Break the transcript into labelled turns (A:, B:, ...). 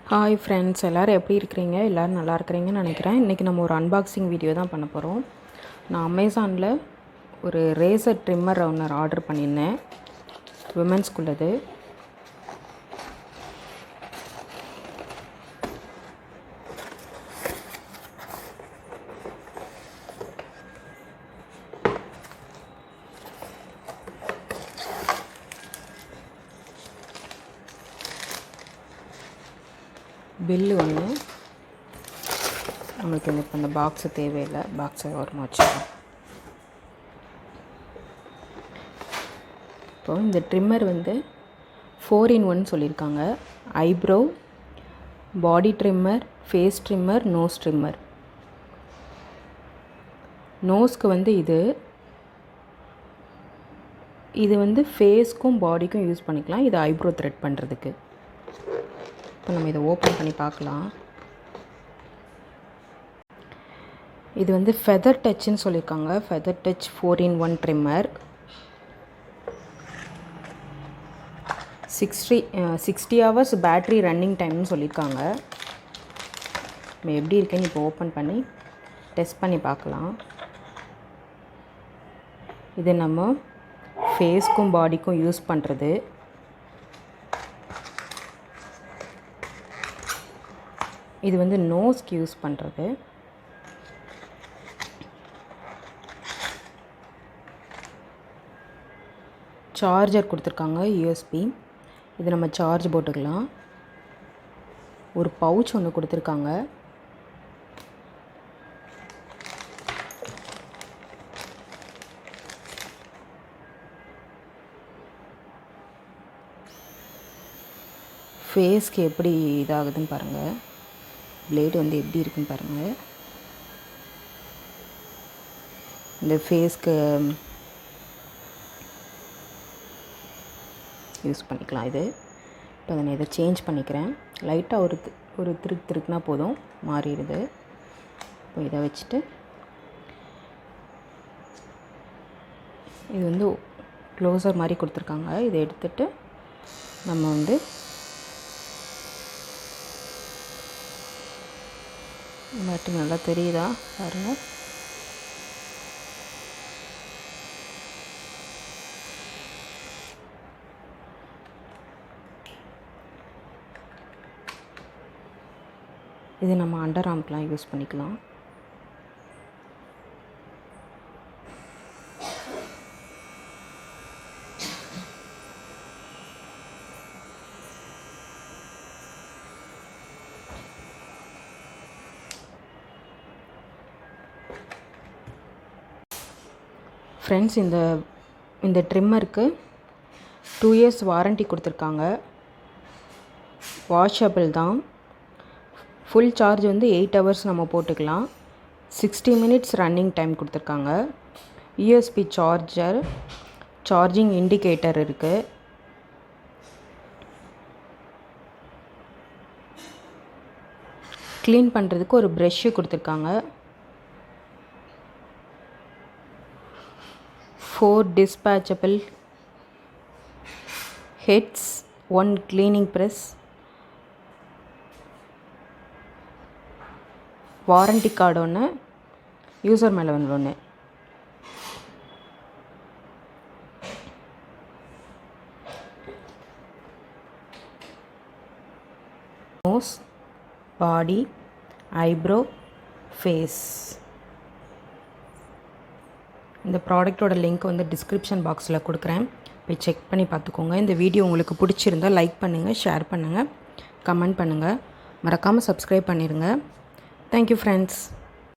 A: Hi friends, எல்லோரும் எப்படி இருக்கிறீங்க? எல்லோரும் நல்லா இருக்கிறீங்கன்னு நினைக்கிறேன். இன்றைக்கி நம்ம ஒரு அன்பாக்சிங் வீடியோ தான் பண்ண போகிறோம். நான் அமேசானில் ஒரு ரேசர் ட்ரிம்மர் ரவுண்டர் ஆர்டர் பண்ணியிருந்தேன். விமென்ஸ்குள்ளது. பில்லு ஒன்று நம்மளுக்கு இப்போ இந்த பாக்ஸு தேவையில்லை, பாக்ஸை ஓரமாக வச்சுக்கலாம். இப்போது இந்த ட்ரிம்மர் 4-in-1 சொல்லியிருக்காங்க. Eyebrow, body trimmer, face trimmer, nose trimmer. நோஸ்க்கு இது ஃபேஸ்க்கும் பாடிக்கும் யூஸ் பண்ணிக்கலாம். இது ஐப்ரோ த்ரெட் பண்ணுறதுக்கு. இப்போ நம்ம இதை ஓப்பன் பண்ணி பார்க்கலாம். இது ஃபெதர் டச்சுன்னு சொல்லியிருக்காங்க. Feather touch 4-in-1 trimmer. 60 hours battery running டைம்னு சொல்லியிருக்காங்க. நம்ம எப்படி இருக்குன்னு இப்போ ஓப்பன் பண்ணி டெஸ்ட் பண்ணி பார்க்கலாம். இது நம்ம ஃபேஸ்க்கும் பாடிக்கும் யூஸ் பண்ணுறது. இது நோஸ்க்கு யூஸ் பண்ணுறது. சார்ஜர் கொடுத்துருக்காங்க, யூஎஸ்பி. இது நம்ம சார்ஜ் போட்டுக்கலாம். ஒரு பவுச் ஒன்று கொடுத்துருக்காங்க. ஃபேஸ்க்கு எப்படி இதாகுதுன்னு பாருங்கள். பிளேடு எப்படி இருக்குன்னு பாருங்கள். இந்த ஃபேஸ்க்கு யூஸ் பண்ணிக்கலாம். இது இப்போ அதை நான் இதை சேஞ்ச் பண்ணிக்கிறேன். லைட்டாக ஒரு திருக்குனா போதும், மாறிடுது. இப்போ இதை வச்சுட்டு இது க்ளோசர் மாதிரி கொடுத்துருக்காங்க. இதை எடுத்துகிட்டு நம்ம பேட்டரி நல்லா தெரியுதா பாருங்கள். இது நம்ம அண்டர் ஆர்ம்க்கெலாம் யூஸ் பண்ணிக்கலாம். ஃப்ரெண்ட்ஸ், இந்த ட்ரிம்மருக்கு 2 years வாரண்ட்டி கொடுத்துருக்காங்க. வாஷபிள் தான். ஃபுல் சார்ஜ் 8 hours நம்ம போட்டுக்கலாம். 60 minutes ரன்னிங் டைம் கொடுத்துருக்காங்க. யூஎஸ்பி சார்ஜர், சார்ஜிங் இண்டிகேட்டர் இருக்குது. க்ளீன் பண்ணுறதுக்கு ஒரு ப்ரெஷ்ஷு கொடுத்துருக்காங்க. 4 dispatchable heads, 1 cleaning press. Warranty card ஒன்று, யூசர் மேலே ஒன்று. நோஸ், பாடி, ஐப்ரோ, ஃபேஸ். இந்த ப்ராடக்டோட லிங்க் டிஸ்கிரிப்ஷன் பாக்ஸில் கொடுக்குறேன். போய் செக் பண்ணி பார்த்துக்கோங்க. இந்த வீடியோ உங்களுக்கு பிடிச்சிருந்தால் லைக் பண்ணுங்கள், ஷேர் பண்ணுங்கள், கமெண்ட் பண்ணுங்கள். மறக்காமல் சப்ஸ்கிரைப் பண்ணிடுங்க. Thank you friends.